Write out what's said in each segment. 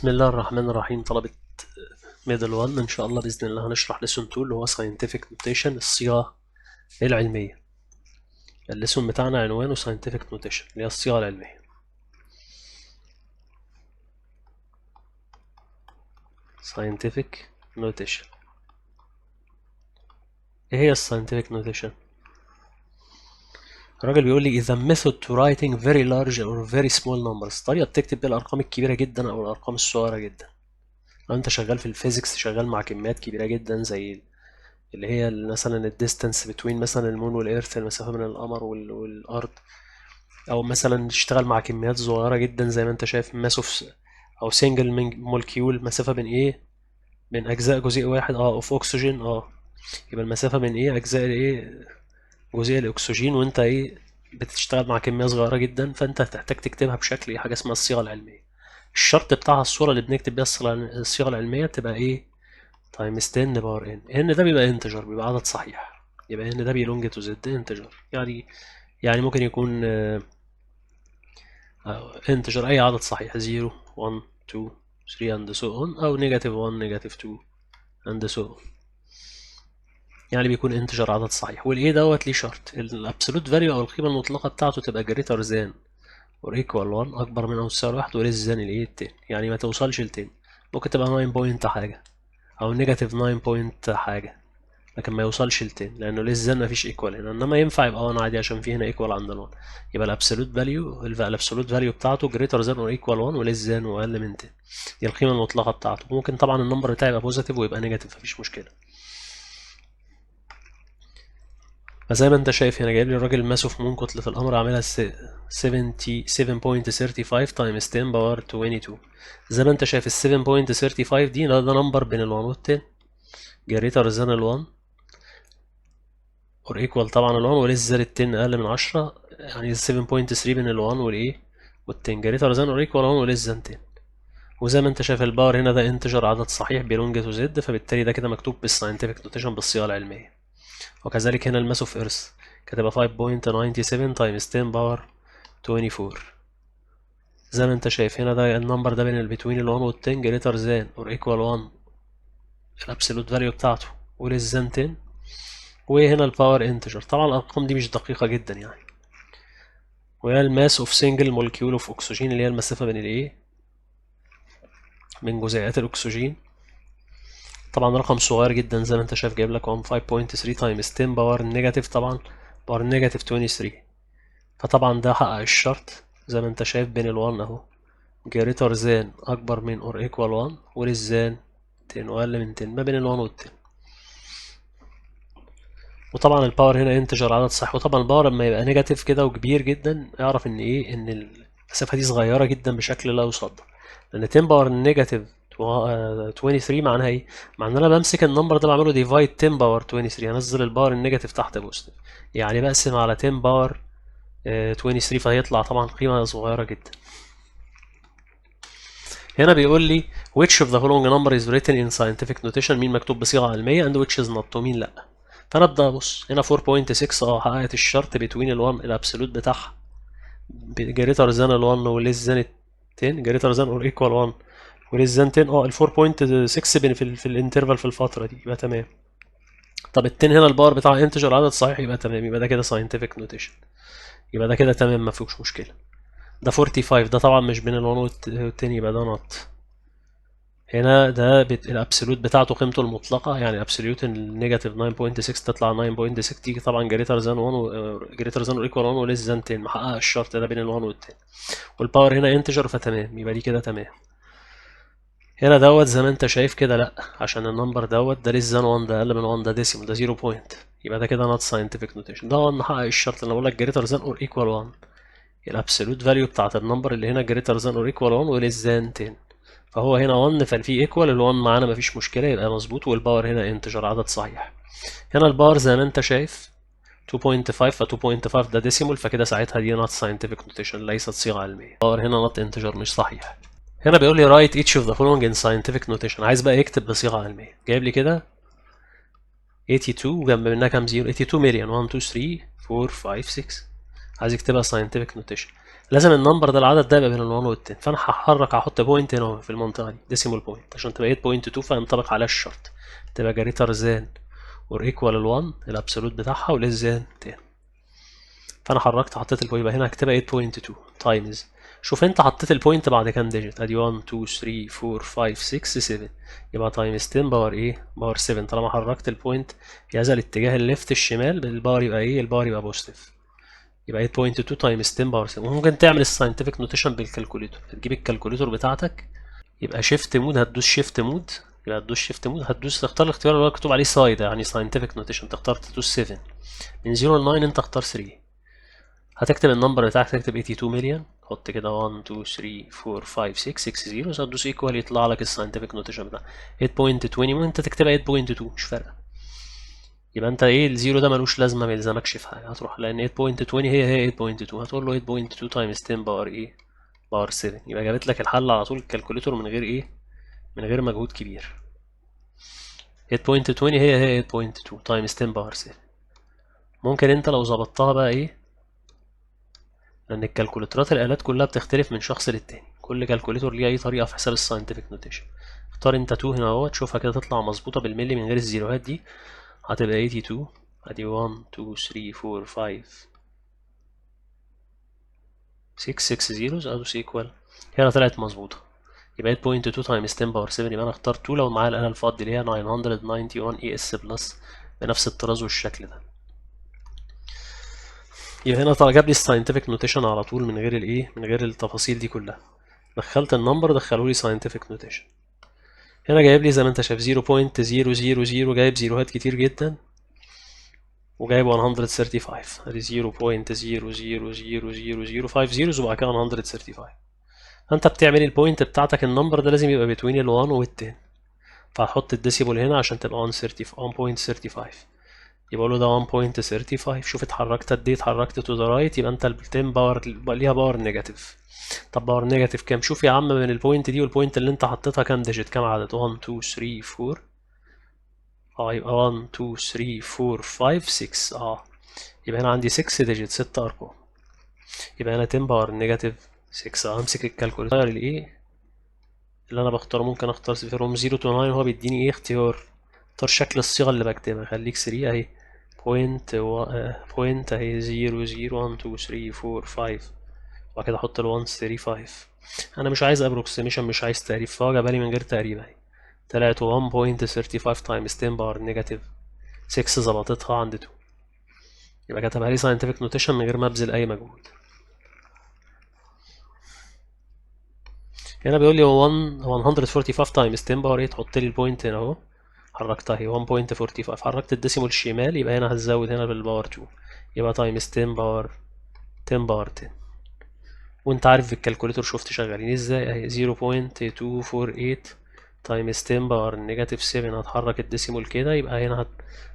بسم الله الرحمن الرحيم. طلبة ميدل 1 إن شاء الله بإذن الله هنشرح ليسون 2 اللي هو Scientific Notation الصيغة العلمية. الليسون بتاعنا عنوانه Scientific Notation اللي هي الصيغة العلمية. Scientific Notation. إيه هي Scientific Notation؟ الراجل بيقول لي إذا method to writing very large or very small numbers، طريقة بتكتب بيها الأرقام الكبيرة جدا أو الأرقام الصغيرة جدا. لو أنت شغال في الفيزيكس شغال مع كميات كبيرة جدا زي اللي هي مثلا الديستانس بتوين مثلا المون والإيرث، المسافة بين القمر والأرض، أو مثلا تشتغل مع كميات صغيرة جدا زي ما أنت شايف ماسوف أو سنجل مولكيول، مسافة بين إيه؟ بين أجزاء جزيء واحد أوف أكسجين. يبقى المسافة بين إيه؟ أجزاء إيه؟ جزيء الأكسجين، وأنت إيه؟ بتشتغل مع كمية صغيرة جدا، فأنت هتحتاج تكتبها بشكل إيه؟ حاجة اسمها الصيغة العلمية. الشرط بتاعها الصورة اللي بنكتب بيها الصيغة العلمية تبقى إيه؟ تايمز 10 باور ان ده بيبقى انتجر، بيبقى عدد صحيح. يبقى ان ده بيلونج تو زد انتجر، يعني ممكن يكون انتجر اي عدد صحيح 0 1 2 3 and so on، او نيجاتيف 1 نيجاتيف 2 and so on. يعني بيكون انتجر عدد صحيح. والايه دوت ليه شرط، الابسولوت فاليو او القيمه المطلقه بتاعته تبقى جريتر ذان اور ايكوال 1، اكبر من او تساوي 1، وليس ذان الايه 10، يعني ما توصلش ل 10. ممكن تبقى 9 بوينت حاجه او نيجاتيف 9 بوينت حاجه، لكن ما يوصلش ل 10 لانه لسه ما فيش ايكوال هنا. انما ينفع يبقى 1 عادي عشان في هنا ايكوال عند ال1. يبقى الابسولوت فاليو بتاعته جريتر ذان اور ايكوال 1 وليس ذان واقل من 10. دي القيمه المطلقه بتاعته. ممكن طبعا النمبر بتاعي يبقى بوزيتيف ويبقى نيجاتيف، مفيش مشكله. فزي ما انت شايف هنا جايب لي الراجل ماسوف مون كتله القمر عاملها 77.35 تايمز 10 باور 22. زي ما انت شايف ال 7.35 دي ده نمبر بين ال 1 وال 10، جريتر ذان ال 1 اور ايكوال طبعا ال1 وليس ذان ال 10 اقل من 10، يعني 7.3 بين ال1 والايه وال10، جريتر ذان اور ايكوال 1 وليس ذان 10. وزي ما انت شايف الباور هنا ده انتجر عدد صحيح بيلونج تو زد، فبالتالي ده كده مكتوب بالساينتفك نوتيشن بالصيغه العلميه. وكذلك هنا الماس اوف ايرث كاتبها 5.97 تايمز 10 باور 24. زي ما انت شايف هنا ده النمبر ده بين البتوين ال1 وال10 جريتر ذان اور ايكوال 1 الابسولوت فاليو بتاعته وليس ذان 10، وهنا الباور انتجر. طبعا الارقام دي مش دقيقه جدا يعني. وهي الماس اوف سنجل مولكيول اوف اكسجين اللي هي المسافه بين الايه من جزيئات الاكسجين. طبعا رقم صغير جدا زي ما انت شايف جايب لك 5.3 تايمز 10 باور نيجاتيف، طبعا باور نيجاتيف 23. فطبعا ده حقق الشرط زي ما انت شايف بين ال1 اهو جريتر ذان اكبر من اور ايكوال 1 وليس ذان 10 واقل من 10، ما بين ال1 وال10. وطبعا الباور هنا انتجر عدد صحيح. وطبعا الباور لما يبقى نيجاتيف كده وكبير جدا اعرف ان ايه، ان المسافه دي صغيره جدا بشكل لا يصدق. لان 10 باور نيجاتيف 23 معناها ايه؟ معناه انا بمسك النمبر ده بعمله ديفايد 10 باور 23، انزل الباور النيجاتيف تحت بوزيتيف، يعني بقسم على 10 باور 23، فهيطلع طبعا قيمه صغيره جدا. هنا بيقول لي which of the following number is written in scientific notation، مين مكتوب بصيغه علميه and which is not، ومين لا. فانا ابدا ابص هنا 4.6 حققت الشرط بتوين ال1 الابسولوت بتاعها جريتر ذان ال1 وليس ذان 10، جريتر ذان اور ايكوال 1 وليس ذان 10. ال 4.6 بين في الانترفال في الفتره دي، يبقى تمام. طب ال10 هنا الباور بتاعها انتجر عدد صحيح، يبقى تمام، يبقى ده كده ساينتفك نوتيشن، يبقى ده كده تمام ما فيهوش مشكله. ده 45 ده طبعا مش بين ال1 وال10، يبقى ده نوت. هنا ده الابسولوت بتاعته قيمته المطلقه، يعني ابسولوت النيجاتيف 9.6 تطلع 9.6، تيجي طبعا جريتر ذان 1 جريتر ذان ايكوال 1 وليس ذان 10، محقق الشرط ده بين ال1 وال10. والباور هنا انتجر فتمام، يبقى دي كده تمام. هنا دوت زي ما انت شايف كده لا، عشان النمبر دوت ده ليس ذان 1، ده اقل من 1، ده ديسيمال، ده 0 بوينت، يبقى ده كده نوت ساينتفك نوتيشن. ده محقق الشرط اللي بقول لك جريتر ذان اور ايكوال 1، الابسولوت فاليو بتاعت النمبر اللي هنا جريتر ذان اور ايكوال 1 وليس ذان 10. فهو هنا 1 ففي ايكوال ال1 معانا مفيش مشكله، يبقى مظبوط. والباور هنا انتجر عدد صحيح. هنا الباور زي ما انت شايف 2.5، ف 2.5 ده ديسيمال، فكده ساعتها دي نوت ساينتفك نوتيشن، ليست صيغه علميه. الباور هنا نوت انتجر مش صحيح. هنا بيقول لي write each of the following in scientific notation، عايز بقى يكتب بصيغه علميه. جايب لي كده 82 وجنب منها كام زيرو، 82 مليون 1 2 3 4 5 6، عايز يكتبها scientific notation. لازم النمبر ده العدد ده يبقى بين ال 1 وال 10. فانا هحرك هحط بوينت هنا في المنطقه دي ديسيمال بوينت عشان تبقى 8.2 فينطبق عليها الشرط تبقى جريتر ذان اور ايكوال ال 1 الابسولوت بتاعها وليس ذان 10. فانا حطيت البوينت يبقى هنا هكتبها 8.2 تايمز. شوف انت حطيت البوينت بعد كام ديجيت ادي 1 2 3 4 5 6 7 يبقى تايمز 10 باور ايه باور 7. طالما حركت البوينت في هذا الاتجاه الليفت الشمال الباور يبقى ايه الباور يبقى بوزيتيف يبقى 8.2 تايمز 10 باور 7. وممكن تعمل الساينتفك نوتيشن بالكالكوليتور هتجيب الكالكوليتور بتاعتك يبقى شيفت مود هتدوس شيفت مود يبقى هتدوس شيفت مود هتدوس تختار الاختيار اللي هو مكتوب عليه سايد يعني ساينتفك نوتيشن تختار تدوس 7 من 0 ل 9 انت اختار 3 هتكتب النمبر بتاعك تكتب 82 مليون حط كده 1 2 3 4 5 6 زيروز هتدوس ايكوال يطلع لك الساينتفك نوتيشن بتاع 8.20 وانت تكتبها 8.2 مش فارقه يبقى انت ايه الزيرو ده ملوش لازمه ما يلزمكش في حاجه هتروح لان 8.20 هي 8.2 هتقول له 8.2 تايمز 10 باور ايه باور 7 يبقى جابت لك الحل على طول الكالكوليتور من غير ايه من غير مجهود كبير 8.20 هي 8.2 تايمز 10 باور 7. ممكن انت لو ظبطتها بقى ايه لان الكالكوليترات الالات كلها بتختلف من شخص للتاني كل كالكوليتور ليه اي طريقه في حساب الساينتفك نوتيشن اختار انت 2 هنا اهو تشوفها كده تطلع مظبوطه بالملي من غير الزيروهات دي هتبقى 82 ادي 1 2 3 4 5 6 زيروز ادوس ايكوال هنا طلعت مظبوطه يبقى 8.2 تايمز 10 باور 7 يبقى انا اختار 2 لو معايا الاله الفاضيه اللي هي 991 اي اس بلس بنفس الطراز والشكل ده. يبقى هنا طلع جاب لي الساينتفك نوتيشن على طول من غير الايه من غير التفاصيل دي كلها دخلت النمبر دخلوا لي ساينتفك نوتيشن. هنا جايب لي زي ما انت شايف 0.000 جايب زيروهات كتير جدا وجايب 135 ادي 0.00005 زيروز وبعد كده 135 فانت بتعمل البوينت بتاعتك النمبر ده لازم يبقى بين ال 1 وال 10 فهحط الديسيبل هنا عشان تبقى 1.35 يبقى له ده 1.35 شوف اتحركت قد ايه اتحركت تو ذا رايت يبقى انت ال 10 باور ليها باور نيجاتيف. طب باور نيجاتيف كام شوف يا عم من البوينت دي والبوينت اللي انت حطيتها كام ديجيت كام عدد 1 2 3 4 يبقى 1 2 3 4 5 6 يبقى هنا عندي 6 ديجيت 6 ارقام يبقى هنا 10 باور نيجاتيف 6 همسك الكالكوليتر الايه اللي انا بختاره ممكن اختار فروم 0 تو 9 هو بيديني ايه اختار شكل الصيغه اللي بكتبها خليك 3 اهي بوينت اهي 0 1 2 3 4 5 وبعد كده احط ال 135 انا مش عايز ابروكسيميشن مش عايز تقريب فهو جابها لي من غير تقريب اهي طلعت 1.35 تايمز 10 باور نيجاتيف 6 ظبطتها عند 2 يبقى كتبها لي ساينتفك نوتيشن من غير ما ابذل اي مجهود. هنا بيقول لي 145 تايمز 10 باور 8 تحط لي البوينت هنا اهو حركتها هي 1.45 حركت الديسيمال الشمال يبقى هنا هتزود هنا بالباور 2 يبقى تايمز 10 باور 10 وانت عارف في الكالكوليتور شفت شغالين ازاي اهي 0.248 تايمز 10 باور نيجاتيف 7 هتحرك الديسيمال كده يبقى هنا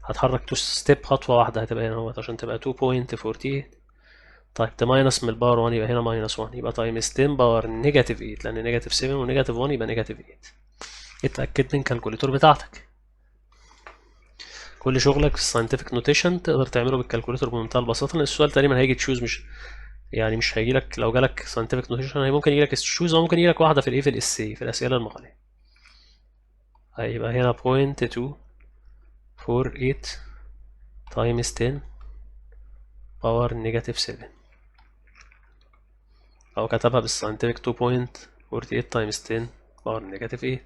هتحرك تو ستيب خطوه واحده هتبقى هنا اهوت عشان تبقى 2.48 طيب تماينس من الباور 1 يبقى هنا ماينس 1 يبقى تايمز 10 باور نيجاتيف 8 لان نيجاتيف 7 ونيجاتيف 1 يبقى نيجاتيف 8. اتاكد من الكالكوليتور بتاعتك كل شغلك في الساينتفك نوتيشن تقدر تعمله بالكالكوليتور بمنتهى البساطه لان السؤال تقريبا هيجي تشوز مش هيجي لك لو جالك ساينتفك نوتيشن هي ممكن يجي لك تشوز او ممكن يجي لك واحده في الايه في الاسي في الاسئله المقاليه هيبقى هنا 0.248 تايمز 10 باور نيجاتيف 7 او كتبها بالساينتفك 2.48 تايمز 10 باور نيجاتيف 8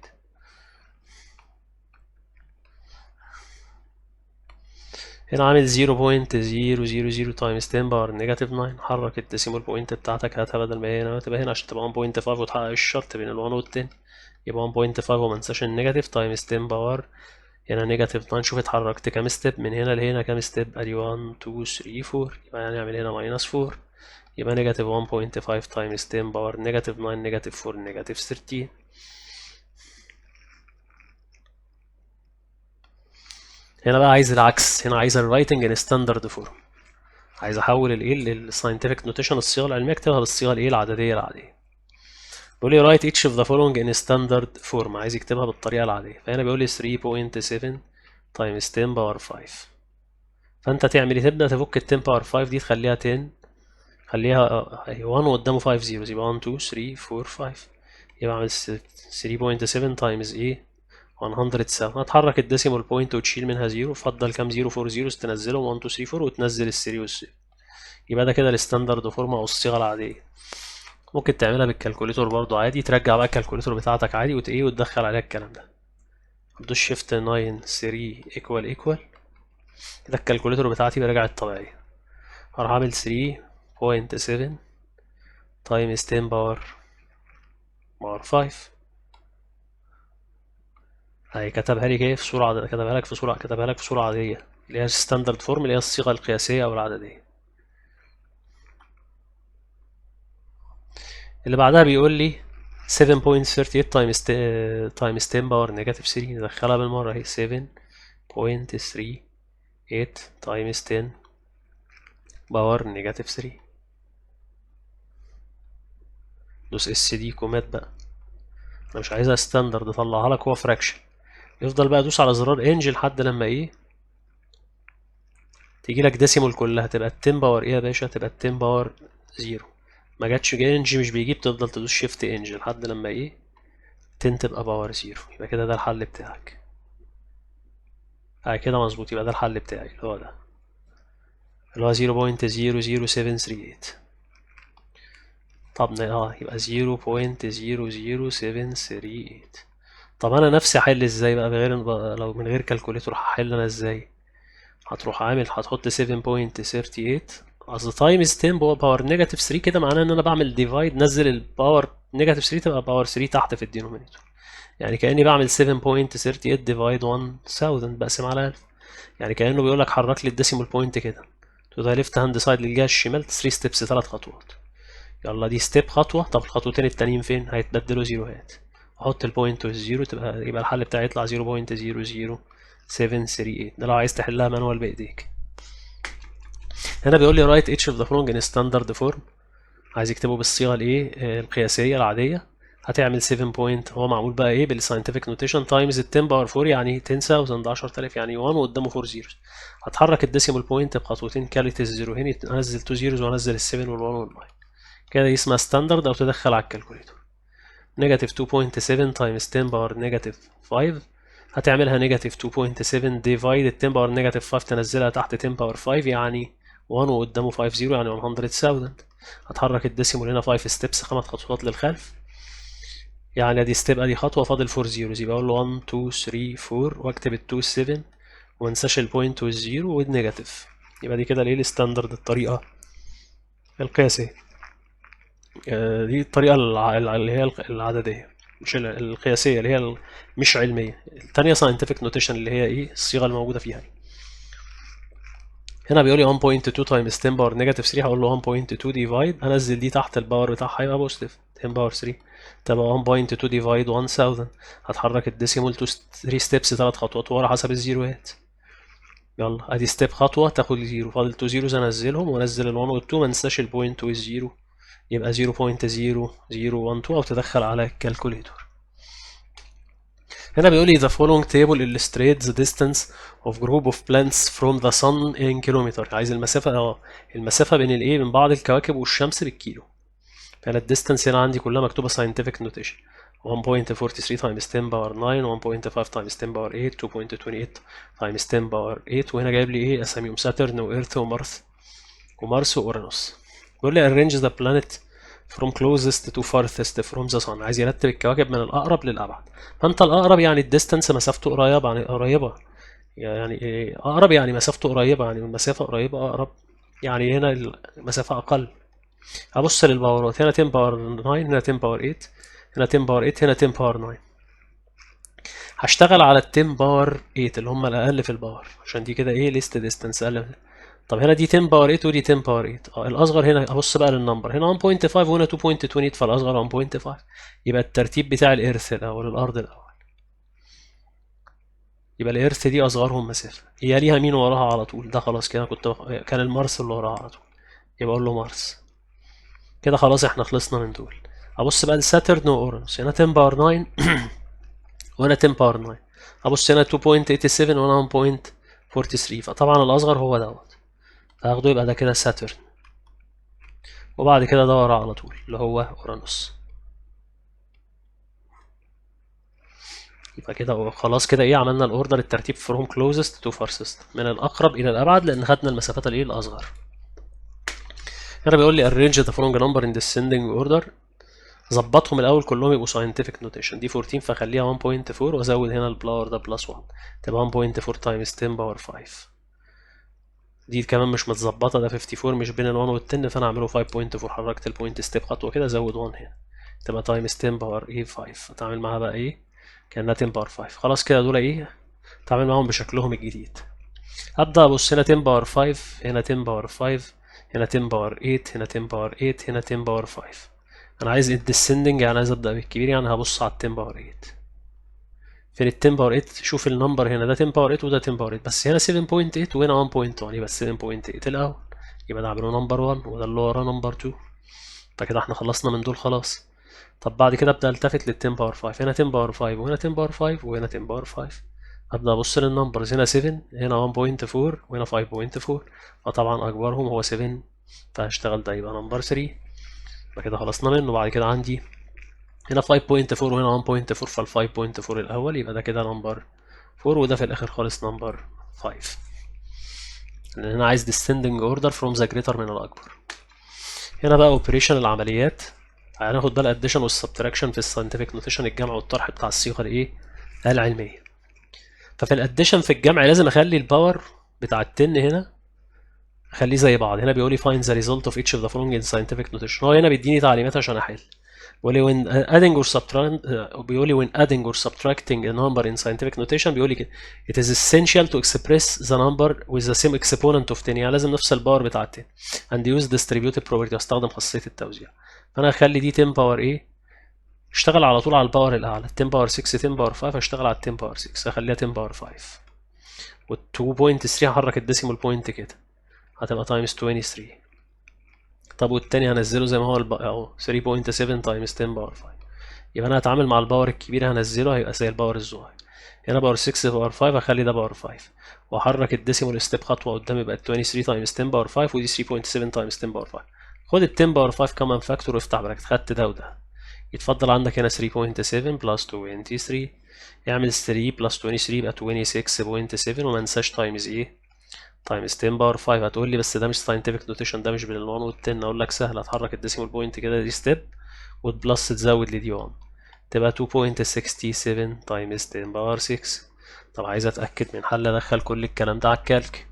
هنا عامل 0.000 تايمز 10 باور نيجاتيف 9 حرك الديسيمال بوينت بتاعتك هاتها بدل ما هي هنا تبقى هنا عشان تبقى 1.5 وتحقق الشرط بين ال 1 وال 10 يبقى 1.5 ومنساش النيجاتيف تايمز 10 باور هنا نيجاتيف 9 شوف اتحركت كام ستيب من هنا لهنا كام ستيب ادي 1 2 3 4 يبقى هنعمل هنا ماينس 4 يبقى نيجاتيف 1.5 تايمز 10 باور نيجاتيف 9 نيجاتيف 4 نيجاتيف 13 هنا بقى عايز العكس هنا عايز الرايتنج ان ستاندرد فورم عايز احول الايه للساينتفك نوتيشن الصيغه العلميه اكتبها بالصيغه الايه العدديه العاديه بيقول لي write each of the following in standard form عايز يكتبها بالطريقه العاديه فهنا بيقول لي 3.7 times 10 باور 5 فانت تعمل ايه تبدا تفك ال 10 باور 5 دي تخليها 10 خليها 1 وقدامه 5 zeros، يبقى 1 2 3 4 5. يبقى اعمل 3.7 تايمز ايه 107. هتحرك الديسيمال بوينت وتشيل منها زيرو، فضل كام زيرو 4 زيروز تنزلهم 1 2 3 4 وتنزل الثري والزيرو. يبقى ده كده الستاندرد فورم او الصيغه العاديه. ممكن تعملها بالكالكوليتور برضو عادي، ترجع بقى الكالكوليتور بتاعتك عادي وتدخل عليها الكلام ده. هتدوس شيفت 9 3 ايكوال كده الكالكوليتور بتاعتي رجعت طبيعيه. هروح اعمل 3.7 تايمز 10 باور 5. هي كتبها لي كده في صورة عادية، كتبها لك في صورة عادية اللي هي الستاندرد فورم اللي هي الصيغة القياسية أو العددية. اللي بعدها بيقول لي 7.38 تايمز 10 باور نيجاتيف 3. ندخلها بالمرة اهي 7.38 تايمز 10 باور نيجاتيف 3. دوس اس دي كومات بقى، انا مش عايزها ستاندرد، اطلعها لك هو فراكشن. يفضل بقى دوس على زرار انج لحد لما ايه تيجي لك ديسيمول كلها، تبقى 10 باور ايه يا باشا، تبقى 10 باور 0. ما جاتش انج مش بيجيب، تفضل تدوس شيفت انج لحد لما ايه 10 تبقى باور 0. يبقى كده ده الحل بتاعك. كده مظبوط، يبقى ده الحل بتاعي اللي هو ده اللي هو 0.00738. طب يبقى 0.00738. طب انا نفسي احل ازاي بقى لو من غير كالكوليتور هحل انا ازاي؟ هتحط 7.38 اصل تايمز 10 باور نيجاتيف 3، كده معناه ان انا بعمل ديفايد، نزل الباور نيجاتيف 3 تبقى باور 3 تحت في الدينومينيتور. يعني كاني بعمل 7.38 ديفايد 1000 بقسم على 1000. يعني كانه بيقول لك حرك لي الديسيمال بوينت كده تو ذا ليفت هاند سايد للجهه الشمال 3 ستيبس، 3 خطوات. يلا دي ستيب خطوه، طب الخطوتين التانيين فين؟ هيتبدلوا زيروهات. احط البوينت والزيرو يبقى الحل بتاعي يطلع 0.00738. ده لو عايز تحلها مانوال بايديك. هنا بيقول لي write each of the following in standard form. عايز يكتبه بالصيغه الايه القياسيه العاديه. هتعمل 7 بوينت، هو معمول بقى ايه بالساينتفك نوتيشن، تايمز 10 باور 4 يعني 10000 10000 يعني 1 وقدامه 4 زيروز. هتحرك الديسيمال بوينت بخطوتين، كالت الزيرو هنا انزل 2 زيروز وانزل ال 7 وال 1 وال 9. كده دي اسمها ستاندرد او تدخل على الكالكوليتور. نيجاتيف 2.7 تايمز 10 باور نيجاتيف 5. هتعملها نيجاتيف 2.7 ديفايد 10 باور نيجاتيف 5 تنزلها تحت 10 باور 5 يعني 1 وقدامه 5 0 يعني 100,000. هتحرك الديسيمول هنا 5 ستيبس، 5 خطوات للخلف. يعني ادي ستيب ادي خطوه، فاضل 4 زيروز، يبقى اقول له 1 2 3 4 واكتب ال 2 7 وما انساش البوينت والزيرو والنيجاتيف. يبقى دي كده الايه الستاندرد، الطريقه القياسيه. دي الطريقه اللي هي العدديه، مش القياسيه اللي هي مش علميه. الثانيه ساينتفك نوتيشن اللي هي ايه الصيغه الموجوده فيها. هنا بيقول لي 1.2 تايمز 10 باور نيجاتيف 3، هقول له 1.2 ديفايد، هنزل دي تحت الباور بتاعها يبقى بوزيتيف 10 باور 3 تبقى 1.2 ديفايد 1000. هتحرك الديسيمول 3 ستيبس، 3 خطوات ورا حسب الزيروهات. يلا ادي ستيب خطوه تاخد زيرو، فاضل 2 زيروز انزلهم وانزل ال1 وال2، ما ننساش البوينت والزيرو، يبقى 0.0012 او تدخل على الكالكوليتور. هنا بيقول لي the following table illustrates the distance of group of planets from the sun in kilometer. عايز المسافة بين الايه من بعض الكواكب والشمس بالكيلو. فانا الديستانس هنا عندي كلها مكتوبة scientific notation 1.43 times 10 باور 9 1.5 times 10 باور 8 2.28 times 10 باور 8. وهنا جايب لي ايه اساميهم ساترن وإيرث ومارس وأورانوس. بيقول لي arrange the planet from closest to farthest from the sun. عايز يرتب الكواكب من الأقرب للأبعد. فأنت الأقرب يعني الديستانس مسافته قريبة يعني إيه أقرب؟ يعني مسافته قريبة، يعني المسافة قريبة أقرب، يعني هنا المسافة أقل. هبص للباورات، هنا 10 باور 9 هنا 10 باور 8 هنا 10 باور 8 هنا 10 باور 9. هشتغل على ال 10 باور 8 اللي هم الأقل في الباور عشان دي كده إيه ليست ديستانس أقل. طب هنا دي 10 باور 8 ودي 10 باور 8. الاصغر هنا ابص بقى للنمبر، هنا 1.5 وهنا 2.28 فالاصغر 1.5. يبقى الترتيب بتاع الارث الاول، الارض الاول. يبقى الارث دي اصغرهم مسافه، هي ليها مين وراها على طول؟ ده خلاص كده كان المارس اللي وراها على طول، يبقى اقول له مارس. كده خلاص احنا خلصنا من دول. ابص بقى لساترن واورانوس، هنا 10 باور 9 وهنا 10 باور 9. ابص هنا 2.87 وهنا 1.43 فطبعا الاصغر هو دوت، فاخده يبقى ده كده ساترن. وبعد كده ده وراه على طول اللي هو اورانوس. يبقى كده خلاص كده ايه، عملنا الاوردر الترتيب from closest to farthest من الاقرب الى الابعد، لان خدنا المسافات الايه الاصغر. هنا بيقول لي arrange the following number in descending order. ظبطهم الاول كلهم يبقوا scientific notation. دي 14 فخليها 1.4 وازود هنا البلاور ده بلس 1 تبقى 1.4 times 10 باور 5. دي كمان مش متظبطه، ده 54 مش بين ال 1 وال 10 فانا اعمله 5.4. حركت البوينت ستيب خطوه كده زود 1 هنا تبقى تايمز 10 باور ايه 5. اتعامل معاها بقى ايه كانها 10 باور 5. خلاص كده دول ايه اتعامل معاهم بشكلهم الجديد. هبدا ابص هنا 10 باور 5 هنا 10 باور 5 هنا 10 باور 8 هنا 10 باور 8 هنا 10 باور 5. انا عايز الديسندنج يعني عايز ابدا بالكبير، يعني هبص على 10 باور 8. فين ال 10 باور 8؟ شوف النمبر هنا ده 10 باور 8 وده 10 باور 8 بس هنا 7.8 وهنا 1.1 يبقى 7.8 الاول يبقى ده اعمله نمبر 1 وده اللي وراه نمبر 2. فكده احنا خلصنا من دول خلاص. طب بعد كده ابدا التفت لل 10 باور 5 هنا 10 باور 5 وهنا 10 باور 5 وهنا 10 باور 5. ابدا ابص للنمبرز هنا 7 هنا 1.4 وهنا 5.4 فطبعا اكبرهم هو 7 فهشتغل ده يبقى نمبر 3. فكده خلصنا منه. بعد كده عندي هنا 5.4 وهنا 1.4 فال 5.4 الاول يبقى ده كده نمبر 4 وده في الاخر خالص نمبر 5 لان انا عايز descending order from the greater من الاكبر. هنا بقى operation العمليات هناخد بقى الاديشن والسبتراكشن في الساينتفك نوتيشن، الجمع والطرح بتاع الصيغه الايه العلميه. ففي الاديشن في الجمع لازم اخلي الباور بتاع التن هنا اخليه زي بعض. هنا بيقول لي find the result of each of the following in scientific notation. هو هنا بيديني تعليمات عشان احل. بيقول لي when adding or بيقول لي when adding or subtracting a number in scientific notation بيقول لي كده it is essential to express the number with the same exponent of 10. يعني لازم نفس الباور بتاع 10 and use distributive property واستخدم خاصية التوزيع. فانا هخلي دي 10 باور ايه اشتغل على طول على الباور الاعلى 10 باور 6 10 باور 5 اشتغل على 10 باور 6 هخليها 10 باور 5 وال 2.3 هحرك الديسيمال بوينت كده هتبقى تايمز 23. طب والتاني هنزله زي ما هو اهو 3.7 تايمز 10 باور 5. يبقى انا هتعامل مع الباور الكبير هنزله هيبقى زي الباور الصغير. هنا باور 6 باور 5 هخلي ده باور 5 واحرك الديسيمال ستيب خطوه قدام يبقى 23 تايمز 10 باور 5 ودي 3.7 تايمز 10 باور 5. خد ال 10 باور 5 كمان فاكتور وافتح براكت خدت ده وده. يتفضل عندك هنا 3.7 بلس 23 اعمل 3 بلس 23 يبقى 26.7 وما ننساش تايمز ايه تايمز 10 باور 5. هتقول لي بس ده مش ساينتفك نوتيشن ده مش بين ال 1 وال 10. اقول لك سهل هتحرك الديسيمال بوينت كده دي ستيب وتبلس تزود لدي 1 تبقى 2.67 تايمز 10 باور 6. طب عايز اتاكد من حل ادخل كل الكلام ده على الكالك.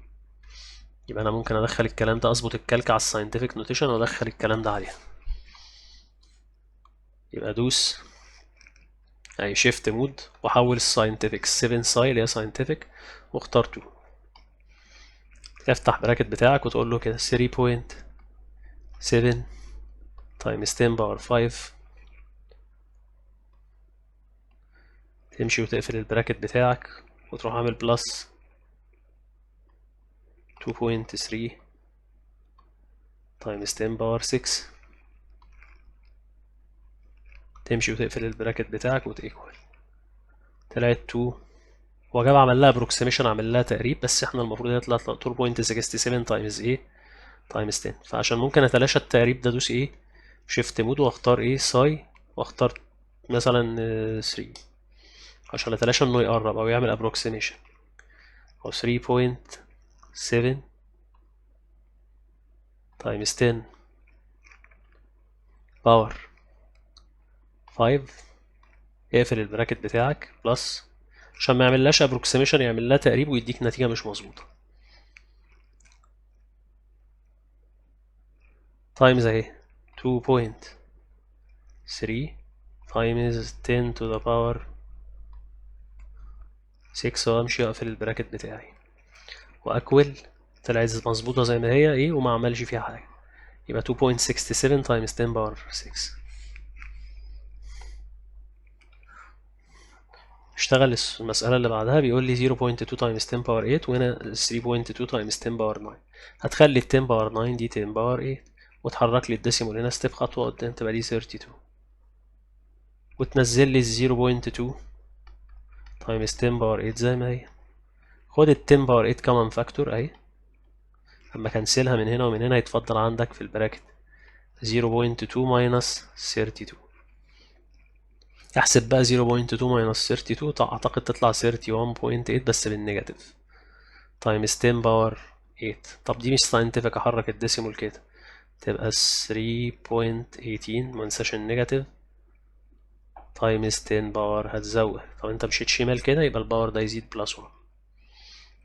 يبقى انا ممكن ادخل الكلام ده اظبط الكالك على الساينتفك نوتيشن وادخل الكلام ده عليها. يبقى دوس اي شيفت مود واحول الساينتفك 7 ساي اللي هي ساينتفك واختار 2. افتح براكت بتاعك وتقول له كده 3.7 تايمز 10 باور 5 تمشي وتقفل البراكت بتاعك وتروح عامل بلس 2.3 تايمز 10 باور 6 تمشي وتقفل البراكت بتاعك وتيكوال طلعت 2. هو جاب عمل لها ابروكسيميشن عمل لها تقريب بس احنا المفروض هي طلعت 2.67 تايمز ايه تايمز 10. فعشان ممكن اتلاشى التقريب ده دوس ايه شيفت مود واختار ايه ساي واختار مثلا 3 عشان اتلاشى انه يقرب او يعمل ابروكسيميشن. او 3.7 تايمز 10 باور 5 اقفل البراكت بتاعك بلس عشان ما يعملهاش ابروكسيميشن يعمل لها تقريب ويديك نتيجة مش مظبوطة. تايمز اهي 2.3 تايمز 10 to the power 6 وامشي اقفل البراكت بتاعي واكول طلعت مظبوطة زي ما هي ايه وما عملش فيها حاجة. يبقى 2.67 تايمز 10 باور 6. اشتغل المسألة اللي بعدها بيقول لي 0.2 تايمز 10 باور 8 وهنا 3.2 تايمز 10 باور 9. هتخلي ال 10 باور 9 دي 10 باور 8 وتحرك لي الديسيمال هنا ستيب خطوة قدام تبقى دي 32 وتنزل لي 0.2 تايمز 10 باور 8 زي ما هي. خد ال 10 باور 8 كمان فاكتور اهي اما كنسلها من هنا ومن هنا يتفضل عندك في البراكت 0.2 minus 32. احسب بقى 0.2 minus 32 اعتقد تطلع 31.8 بس بالنيجاتيف times 10 باور 8. طب دي مش ساينتفك، احرك الديسيمول كده تبقى 3.18 منساش النيجاتيف times 10 باور هتزود. طب انت مشيت شمال كده يبقى الباور ده يزيد بلس 1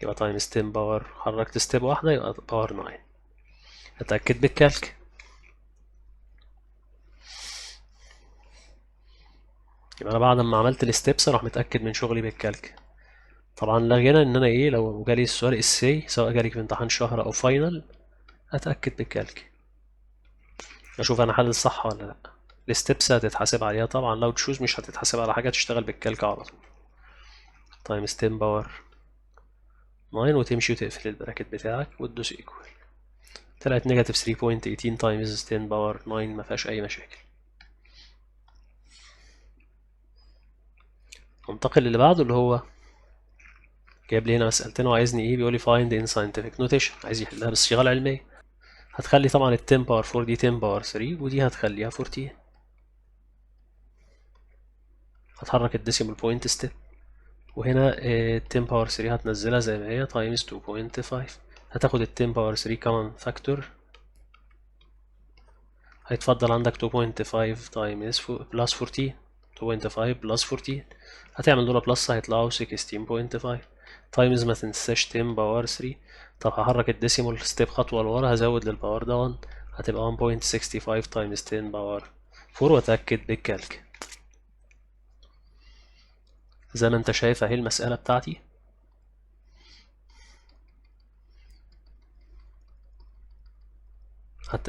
يبقى times 10 باور، حركت ستيب واحدة يبقى باور 9. اتأكد بالكالك. يبقى انا بعد ما عملت الستبس اروح متأكد من شغلي بالكالك. طبعا لا غنى ان انا ايه لو جالي السؤال اساي سواء جالي في امتحان شهر او فاينل اتأكد بالكالك اشوف انا حل صح ولا لا. الستبس هتتحاسب عليها طبعا، لو تشوز مش هتتحاسب على حاجة، تشتغل بالكالك على طول. تايمز 10 باور 9 وتمشي وتقفل البراكت بتاعك وتدوس ايكوال. طلعت نيجاتيف 3.18 تايمز 10 باور 9 ما فيهاش اي مشاكل. ننتقل اللي بعده اللي هو جايب لي هنا مسألتين وعايزني ايه، بيقول لي find in scientific notation، عايز يحلها بالصيغة العلمية. هتخلي طبعا ال 10 باور 4 دي 10 باور 3 ودي هتخليها 14. هتحرك الديسيمال بوينت ستيب وهنا 10 باور 3 هتنزلها زي ما هي تايمز 2.5. هتاخد ال 10 باور 3 كمان فاكتور، هيتفضل عندك 2.5 تايمز بلس 14. 2.5 بلس 14 هتعمل دول بلس هيطلعوا 16.5 تايمز ما تنساش 10 باور 3. طب هحرك الديسيمال ستيب خطوة لورا هزود للباور ده 1 هتبقى 1.65 تايمز 10 باور 4 واتأكد بالكالك. زي ما انت شايف اهي المسألة بتاعتي.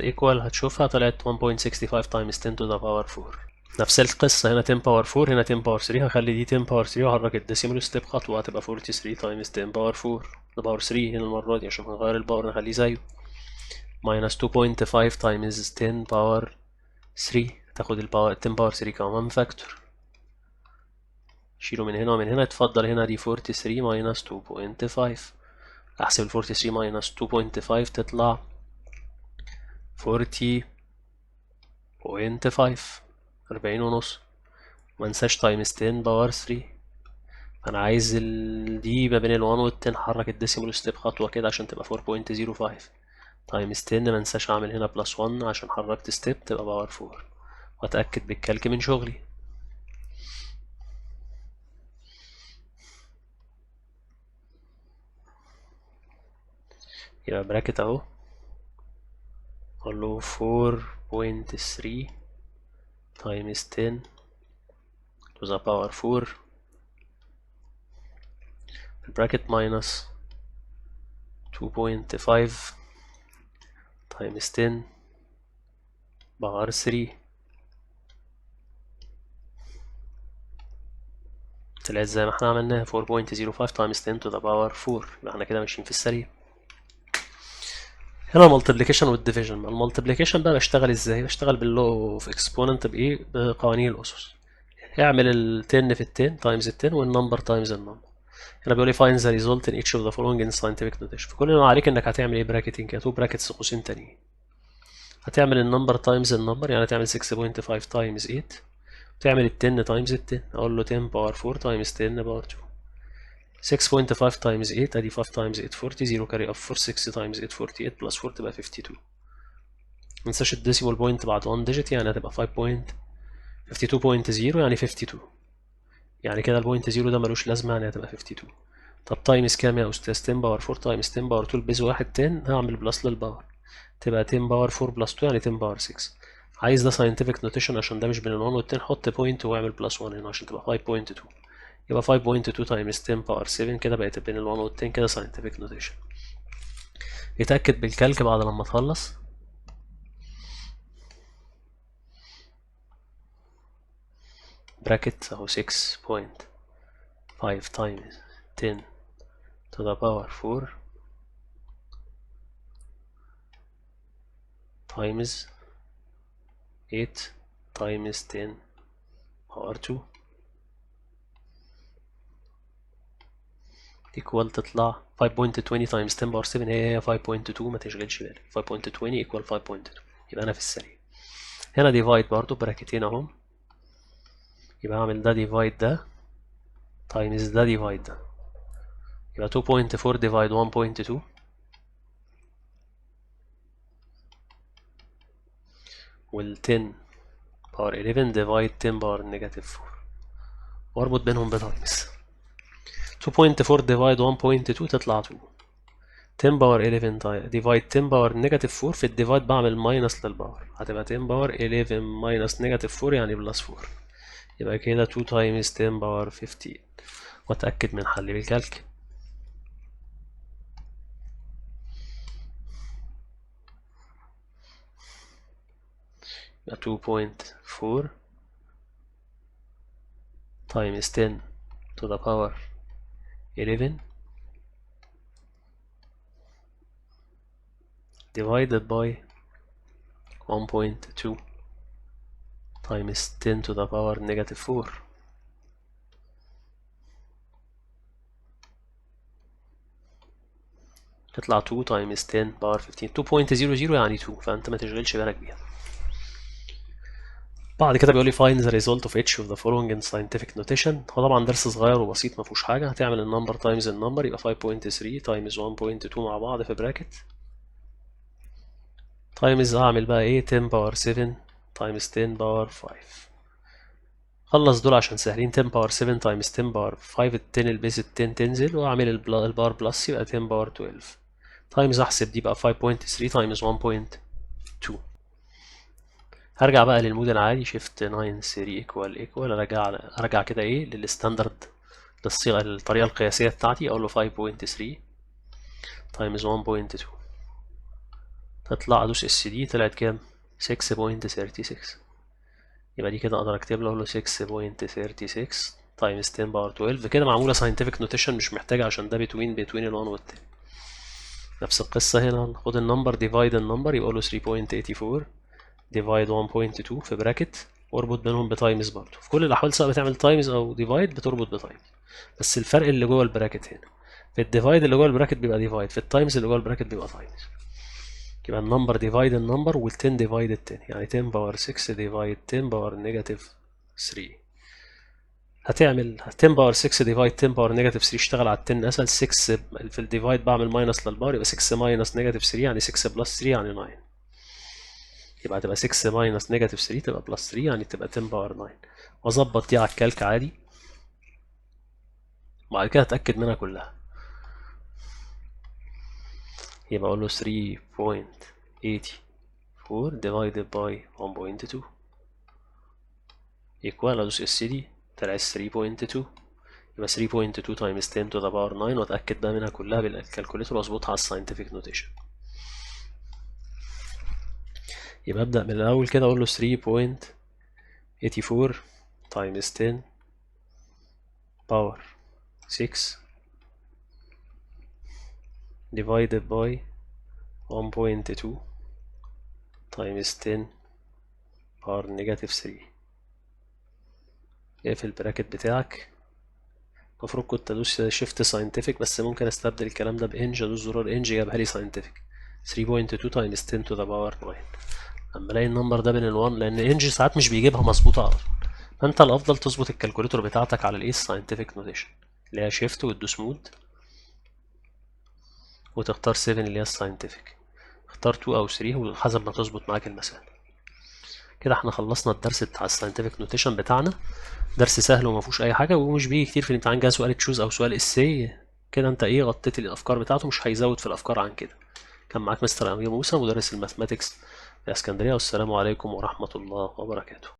ايكوال هتشوفها طلعت 1.65 تايمز 10 to the power 4. نفس القصة هنا 10 باور 4 هنا 10 باور 3 هخلي دي 10 باور 3 وهحرك الديسيمال ستيب خطوة هتبقى 43 تايمز 10 باور 4 ده باور 3 هنا المرة دي عشان هنغير الباور نخليه زيه minus 2.5 تايمز 10 باور 3 تاخد الباور 10 باور 3 كمان فاكتور شيله من هنا ومن هنا يتفضل هنا دي 43 minus 2.5 احسب ال 43 minus 2.5 تطلع 40.5 40.5 منساش تايمز 10 باور 3. انا عايز دي ما بين ال1 وال 10 حرك الديسيمال ستيب خطوة كده عشان تبقى 4.05 تايمز 10 منساش اعمل هنا بلس 1 عشان حركت ستيب تبقى باور 4 واتأكد بالكالك من شغلي. يبقى براكت اهو اقول له 4.3 تايمز 10 to the power 4 البراكت minus 2.5 times 10 باور 3 طلعت زي ما احنا عملناها 4.05 times 10 to the power 4. يبقى احنا كده ماشيين في السريع. هنا المالتيبليكيشن والديفيجن. المالتيبليكيشن بقى بشتغل ازاي؟ بشتغل باللو اوف اكسبوننت بايه؟ بقوانين الاسس. اعمل ال 10 في ال 10 تايمز ال 10 والنمبر تايمز النمبر. هنا بيقول لي find the result in each of the following in scientific notation. فكل اللي عليك انك هتعمل ايه براكتين كده 2 براكتس قوسين تانيين. هتعمل النمبر تايمز النمبر يعني هتعمل 6.5 تايمز 8 وتعمل ال 10 تايمز ال 10 اقول له 10 باور 4 تايمز 10 باور 2 6.5 تايمز 8 ادي 5 تايمز 8 40 0 كاري اب 4 6 تايمز 8 48 بلس 4 تبقى 52. منساش الديسيمال بوينت بعد 1 ديجيت يعني هتبقى 5.52.0 يعني 52 يعني كده البوينت 0 ده ملوش لازمه يعني هتبقى 52. طب تايمز كام يا استاذ؟ 10 باور 4 تايمز 10 باور 2 البيز 1 10 هعمل بلس للباور تبقى 10 باور 4 بلس 2 يعني 10 باور 6. عايز ده ساينتفك نوتيشن عشان ده مش بين ال 1 وال 10 حط بوينت واعمل بلس 1 هنا عشان تبقى 5.2 يبقى 5.2 تايمز 10 باور 7 كده بقت بين ال 1 وال 10 كده ساينتفك نوتيشن. يتأكد بالكالك بعد لما تخلص. براكت اهو 6.5 تايمز 10 to the power 4 times 8 times 10 power 2 equal تطلع 5.20 times 10 power 7 هي 5.2 ما تشغلش بالك 5.20 equal 5.2 يبقى انا في السريع. هنا ديفايد برضو براكتين اهم، يبقى اعمل ده ديفايد ده تايمز ده ديفايد ده، يبقى 2.4 ديفايد 1.2 وال 10 باور 11 ديفايد 10 باور نيجاتيف 4 واربط بينهم بتايمز. 2.4 ديفايد 1.2 تطلع 2. 10 باور 11 ديفايد 10 باور نيجاتيف 4، في الديفايد بعمل ماينس للباور، هتبقى 10 باور 11 ماينس نيجاتيف 4 يعني بلس 4، يبقى كده 2 تايمز 10 باور 15. واتأكد من حلي بالكالك. يبقى 2.4 times 10 to the power 11 divided by 1.2 times 10 to the power negative 4. تطلع 2 times 10 power 15. 2.00 يعني 2، فأنت ما تشغلش بالك بيها. بعد كده بيقول لي find the result of each of the following in scientific notation. هو طبعا درس صغير وبسيط ما فيهوش حاجة. هتعمل النمبر تايمز النمبر، يبقى 5.3 تايمز 1.2 مع بعض في براكت، تايمز هعمل بقى ايه 10 باور 7 تايمز 10 باور 5. خلص دول عشان سهلين. 10 باور 7 تايمز 10 باور 5، ال 10 البيز ال 10 تنزل، واعمل الباور بلس يبقى 10 باور 12 تايمز احسب دي بقى 5.3 تايمز 1.2. هرجع بقى للمود العادي، شيفت 9 3 ايكوال ارجع كده ايه للستاندرد، للصيغه الطريقه القياسيه بتاعتي، اقول له 5.3 تايمز 1.2 تطلع ادوس اس دي طلعت كام 6.36. يبقى دي كده اقدر اكتب له 6.36 تايمز 10 باور 12. كده معموله ساينتفك نوتيشن مش محتاجه عشان ده بتوين ال1 وال10. نفس القصه هنا، خد النمبر ديفايد النمبر، يبقى له 3.84 ديفايد 1.2 في براكت واربط بينهم بتايمز. برضه في كل الاحوال سواء بتعمل تايمز او ديفايد بتربط بتايمز، بس الفرق اللي جوه البراكت هنا، في الديفايد اللي جوه البراكت بيبقى ديفايد، في التايمز اللي جوه البراكت بيبقى تايمز. يبقى النمبر ديفايد النمبر وال10 ديفايد ال10، يعني 10 باور 6 ديفايد 10 باور نيجاتيف 3. هتعمل 10 باور 6 ديفايد 10 باور نيجاتيف 3، اشتغل على ال10 اسهل. 6 في الديفايد بعمل ماينس للباور، يبقى 6 ماينس نيجاتيف 3 يعني 6 بلس 3 يعني 9. يبقى هتبقى 6 ماينس نيجاتيف 3 تبقى بلس 3 يعني تبقى 10 باور 9. واظبط دي على الكالك عادي، وبعد كده اتاكد منها كلها. يبقى اقول له 3.84 divided by 1.2 equal ادوس اس دي طلعت 3.2. يبقى 3.2 times 10 to the power 9، واتاكد بقى منها كلها بالكالكوليتر واظبطها على الساينتفك نوتيشن. يبقى ابدا من الاول كده اقول له 3.84 times 10 power 6 divided by 1.2 times 10 power negative 3. اقفل البراكت بتاعك. المفروض كنت ادوس شيفت ساينتفك، بس ممكن استبدل الكلام ده بانج، ادوس زرار انج جابها لي ساينتفك. 3.2 times 10 to the power 9. لما الاقي النمبر ده بين ال1، لان انج ساعات مش بيجيبها مظبوطه على طول، فانت الافضل تظبط الكالكوليتور بتاعتك على الايه ساينتفك نوتيشن، اللي هي شيفت وتدوس مود وتختار 7 اللي هي الساينتفك، اختار 2 او 3 وحسب ما تظبط معاك المسألة. كده احنا خلصنا الدرس بتاع الساينتفك نوتيشن بتاعنا. درس سهل وما فيهوش اي حاجه، ومش بيجي كتير في الامتحان. جاي سؤال تشوز او سؤال اساي كده، انت ايه غطيت الافكار بتاعته، مش هيزود في الافكار عن كده. كان معاك مستر امير موسى مدرس الماثماتكس في اسكندريه، والسلام عليكم ورحمه الله وبركاته.